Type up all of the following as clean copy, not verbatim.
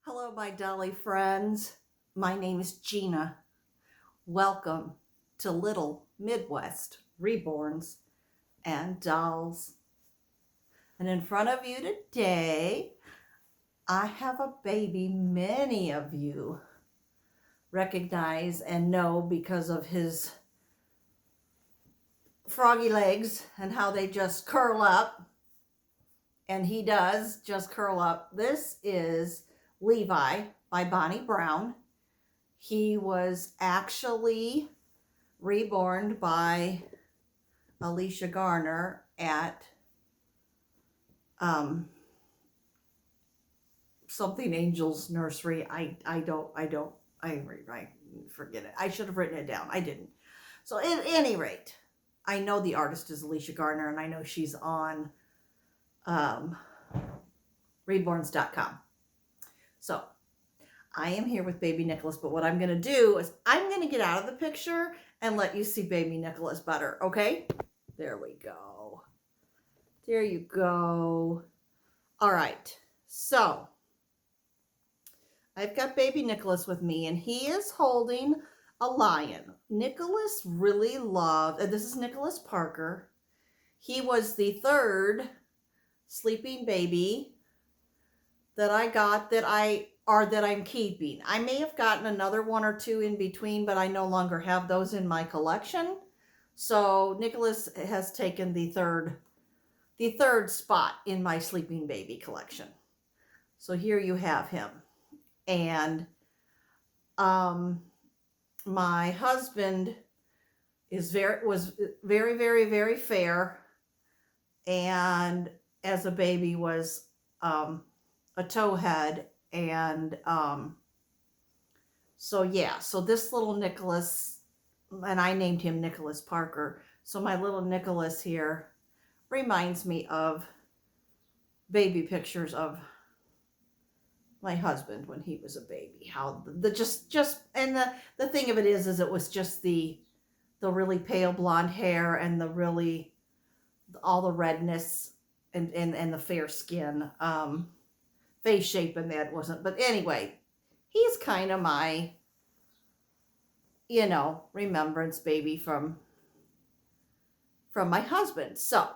Hello, my dolly friends. My name is Gina. Welcome to Little Midwest Reborns and Dolls. And in front of you today, I have a baby many of you recognize and know because of his froggy legs and how they just curl up. And he does just curl up. This is Levi by Bonnie Brown. He was actually reborn by Alicia Garner at something Angels Nursery. I forget it. I should have written it down. I didn't. So at any rate, I know the artist is Alicia Garner, and I know she's on reborns.com. So I am here with baby Nicholas, but what I'm going to do is I'm going to get out of the picture and let you see baby Nicholas better, okay? There we go. There you go. All right. So I've got baby Nicholas with me, and he is holding a lion. Nicholas really loved, and this is Nicholas Parker. He was the third sleeping baby that I got that I'm keeping. I may have gotten another one or two in between, but I no longer have those in my collection. So Nicholas has taken the third spot in my sleeping baby collection. So here you have him. And my husband was very, very, very fair, and as a baby was a towhead. And so this little Nicholas, and I named him Nicholas Parker. So my little Nicholas here reminds me of baby pictures of my husband when he was a baby. How and the thing of it is it was just the really pale blonde hair and the really all the redness and the fair skin. Face shape and that wasn't, but anyway, he's kind of my remembrance baby from my husband. So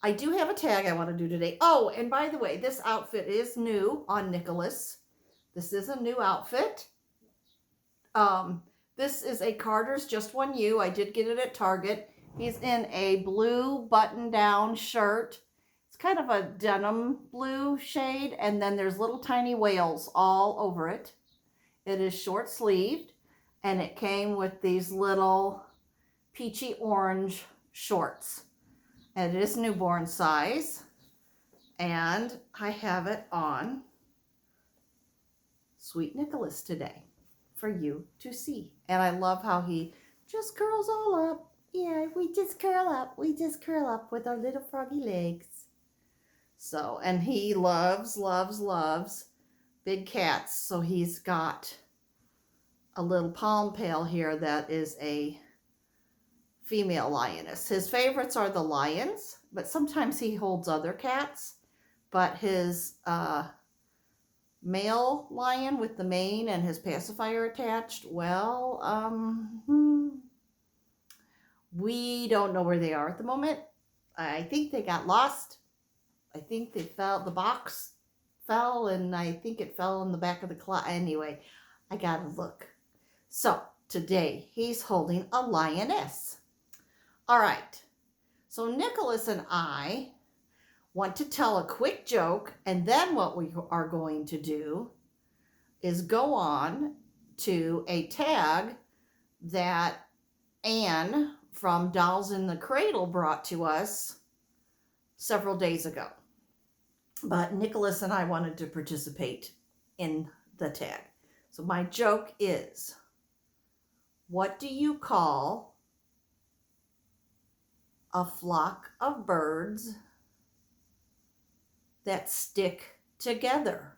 I do have a tag I want to do today. Oh, and by the way, this outfit is new on Nicholas. This is a new outfit. This is a Carter's Just One You. I did get it at Target. He's in a blue button-down shirt. It's kind of a denim blue shade, and then there's little tiny whales all over it. It is short-sleeved, and it came with these little peachy orange shorts. And it is newborn size, and I have it on Sweet Nicholas today for you to see. And I love how he just curls all up. Yeah, we just curl up. We just curl up with our little froggy legs. So, and he loves, loves, loves big cats. So he's got a little palm pale here that is a female lioness. His favorites are the lions, but sometimes he holds other cats. But his male lion with the mane and his pacifier attached, well, we don't know where they are at the moment. I think they got lost. I think they fell, the box fell, and I think it fell in the back of the closet. Anyway, I gotta look. So today he's holding a lioness. All right, so Nicholas and I want to tell a quick joke, and then what we are going to do is go on to a tag that Anne from Dolls in the Cradle brought to us several days ago. But Nicholas and I wanted to participate in the tag. So my joke is, what do you call a flock of birds that stick together?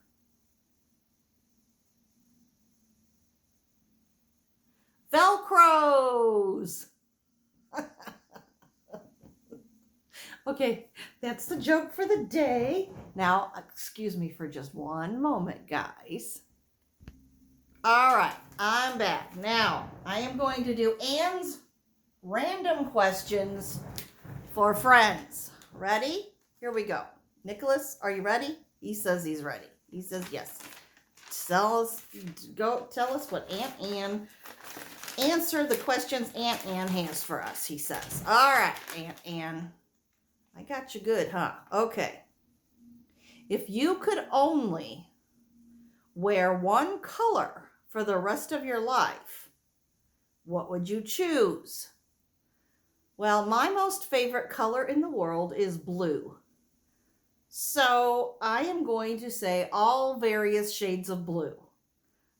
Velcros! Okay, that's the joke for the day. Now, excuse me for just one moment, guys. All right, I'm back. Now, I am going to do Anne's random questions for friends. Ready? Here we go. Nicholas, are you ready? He says he's ready. He says yes. Tell us what Aunt Anne, answer the questions Aunt Anne has for us, he says. All right, Aunt Anne. I got you good, huh? Okay. If you could only wear one color for the rest of your life, what would you choose? Well, my most favorite color in the world is blue. So I am going to say all various shades of blue.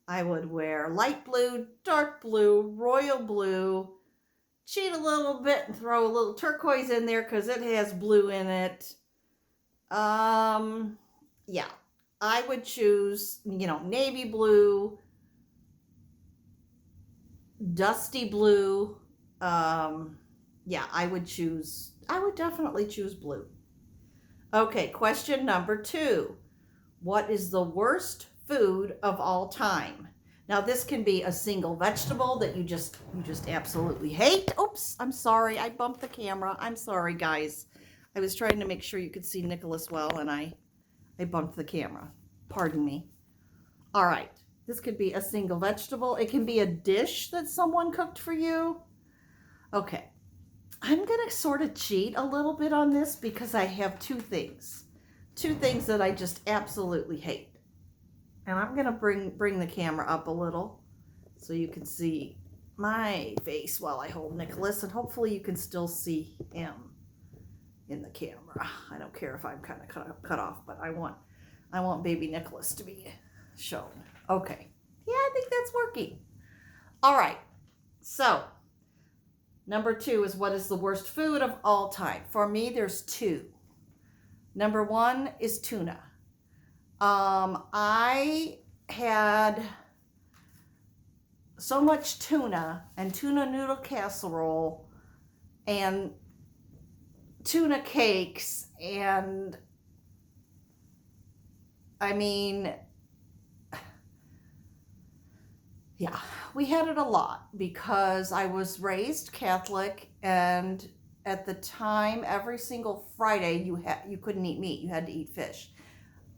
I would wear light blue, dark blue, royal blue, cheat a little bit and throw a little turquoise in there because it has blue in it. Yeah, I would choose, navy blue, dusty blue. Yeah, I would definitely choose blue. Okay, question number 2. What is the worst food of all time? Now, this can be a single vegetable that you just absolutely hate. Oops, I'm sorry. I bumped the camera. I'm sorry, guys. I was trying to make sure you could see Nicholas well, and I bumped the camera. Pardon me. All right. This could be a single vegetable. It can be a dish that someone cooked for you. Okay. I'm going to sort of cheat a little bit on this because I have two things that I just absolutely hate. And I'm going to bring the camera up a little so you can see my face while I hold Nicholas, and hopefully you can still see him in the camera. I don't care if I'm kind of cut off, but I want baby Nicholas to be shown. Okay. Yeah, I think that's working. All right. So, number 2 is what is the worst food of all time? For me, there's 2. Number 1 is tuna. I had so much tuna and tuna noodle casserole and tuna cakes, and I mean, yeah, we had it a lot because I was raised Catholic, and at the time, every single Friday you couldn't eat meat; you had to eat fish.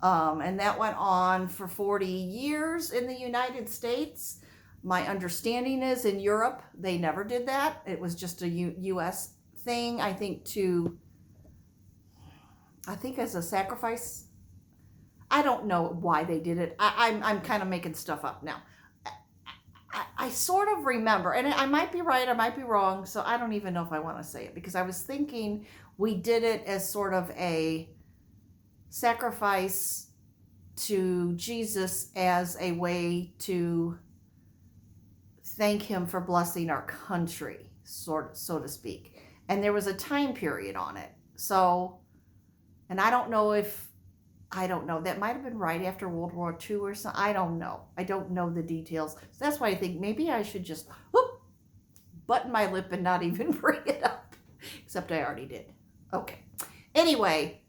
And that went on for 40 years in the United States. My understanding is in Europe, they never did that. It was just a U.S. thing, I think as a sacrifice. I don't know why they did it. I'm kind of making stuff up now. I sort of remember, and I might be right, I might be wrong, so I don't even know if I want to say it, because I was thinking we did it as sort of a sacrifice to Jesus as a way to thank him for blessing our country, so to speak. And there was a time period on it. So, and I don't know, that might have been right after World War II or something. I don't know. I don't know the details. So that's why I think maybe I should just button my lip and not even bring it up. Except I already did. Okay. Anyway,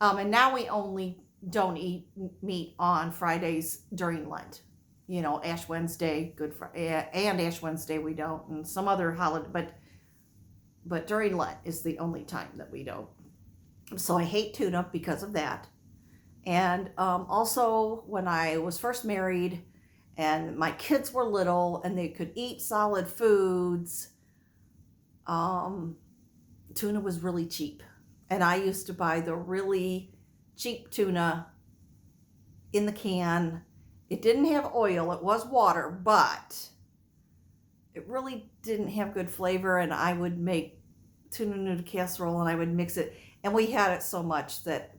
and now we only don't eat meat on Fridays during Lent. Ash Wednesday, Good Friday, and Ash Wednesday we don't, and some other holiday, but during Lent is the only time that we don't. So I hate tuna because of that. And also, when I was first married and my kids were little and they could eat solid foods, tuna was really cheap. And I used to buy the really cheap tuna in the can. It didn't have oil, it was water, but it really didn't have good flavor. And I would make tuna noodle casserole and I would mix it. And we had it so much that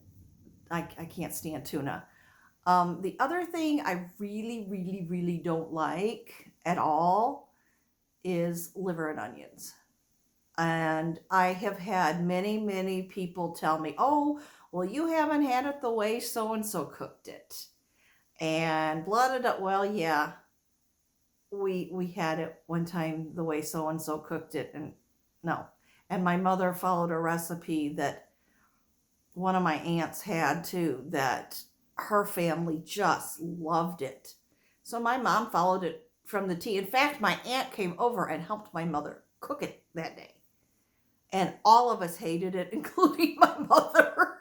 I can't stand tuna. The other thing I really, really, really don't like at all is liver and onions. And I have had many, many people tell me, oh, well, you haven't had it the way so-and-so cooked it. And blah, blah, blah. Well, yeah, we had it one time the way so-and-so cooked it, and no. And my mother followed a recipe that one of my aunts had too, that her family just loved it. So my mom followed it from the T. In fact, my aunt came over and helped my mother cook it that day. And all of us hated it, including my mother.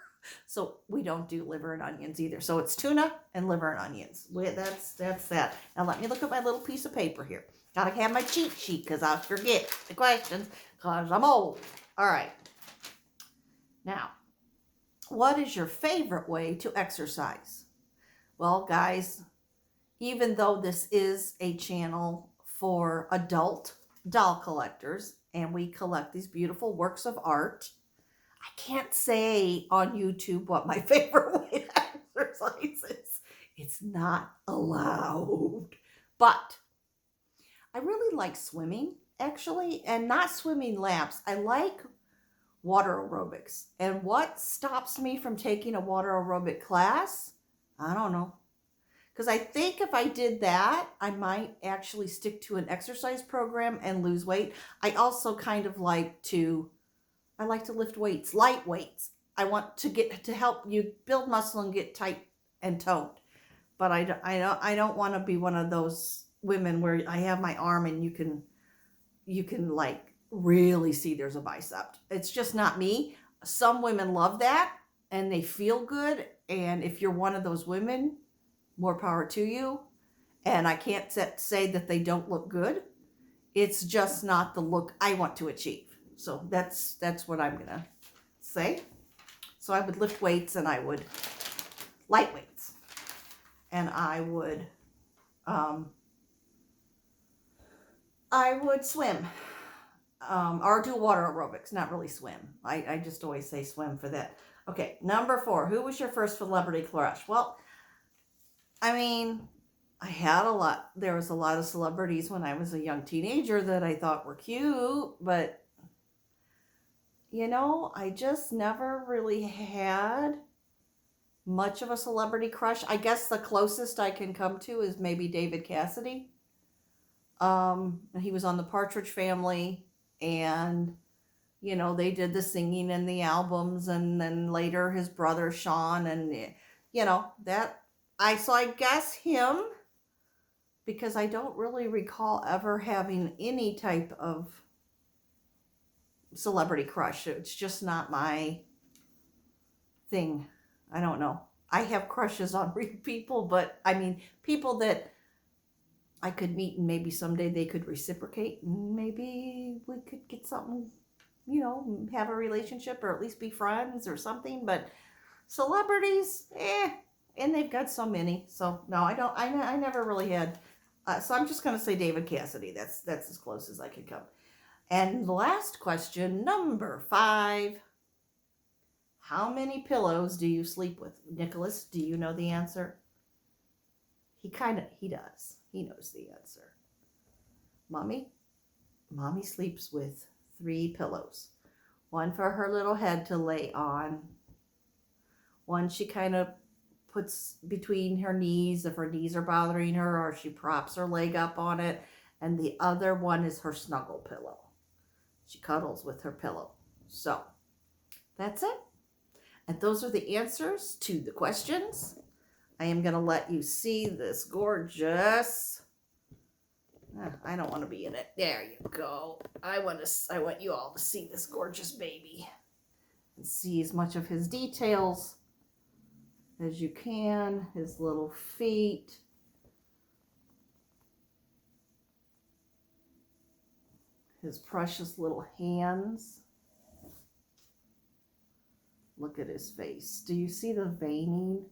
So we don't do liver and onions either. So it's tuna and liver and onions. That's that. Now let me look at my little piece of paper here. Gotta have my cheat sheet because I'll forget the questions because I'm old. All right. Now, what is your favorite way to exercise? Well, guys, even though this is a channel for adult doll collectors and we collect these beautiful works of art, I can't say on YouTube what my favorite way to exercise is. It's not allowed. But I really like swimming, actually, and not swimming laps. I like water aerobics. And what stops me from taking a water aerobic class? I don't know. Because I think if I did that, I might actually stick to an exercise program and lose weight. I also kind of like to lift weights, light weights. I want to get to help you build muscle and get tight and toned. But I don't want to be one of those women where I have my arm and you can like really see there's a bicep. It's just not me. Some women love that and they feel good. And if you're one of those women, more power to you. And I can't say that they don't look good. It's just not the look I want to achieve. So that's what I'm gonna say. So I would lift weights and I would light weights, and I would swim, or do water aerobics. Not really swim. I just always say swim for that. Okay, number 4. Who was your first celebrity crush? Well, I mean, I had a lot. There was a lot of celebrities when I was a young teenager that I thought were cute, but you know, I just never really had much of a celebrity crush. I guess the closest I can come to is maybe David Cassidy. He was on the Partridge Family, and you know, they did the singing and the albums, and then later his brother Sean, and you know, so I guess him, because I don't really recall ever having any type of celebrity crush. It's just not my thing. I don't know. I have crushes on real people, but I mean, people that I could meet and maybe someday they could reciprocate and maybe we could get something, you know, have a relationship or at least be friends or something. But celebrities, and they've got so many. So no, I never really had. So I'm just going to say David Cassidy. That's as close as I could come. And the last question, number 5. How many pillows do you sleep with? Nicholas, do you know the answer? He does. He knows the answer. Mommy sleeps with 3 pillows. One for her little head to lay on. One she kind of puts between her knees if her knees are bothering her, or she props her leg up on it. And the other one is her snuggle pillow. She cuddles with her pillow. So that's it. And those are the answers to the questions. I am going to let you see this gorgeous. I don't want to be in it. There you go. I want you all to see this gorgeous baby and see as much of his details as you can. His little feet. His precious little hands. Look at his face. Do you see the veining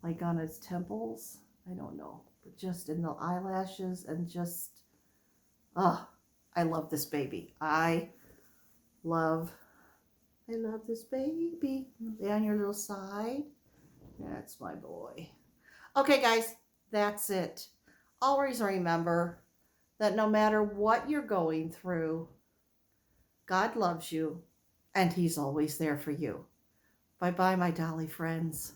like on his temples? I don't know, but just in the eyelashes and just, I love this baby. I love this baby. Down your little side. That's my boy. Okay, guys, that's it. Always remember that no matter what you're going through, God loves you and he's always there for you. Bye-bye, my dolly friends.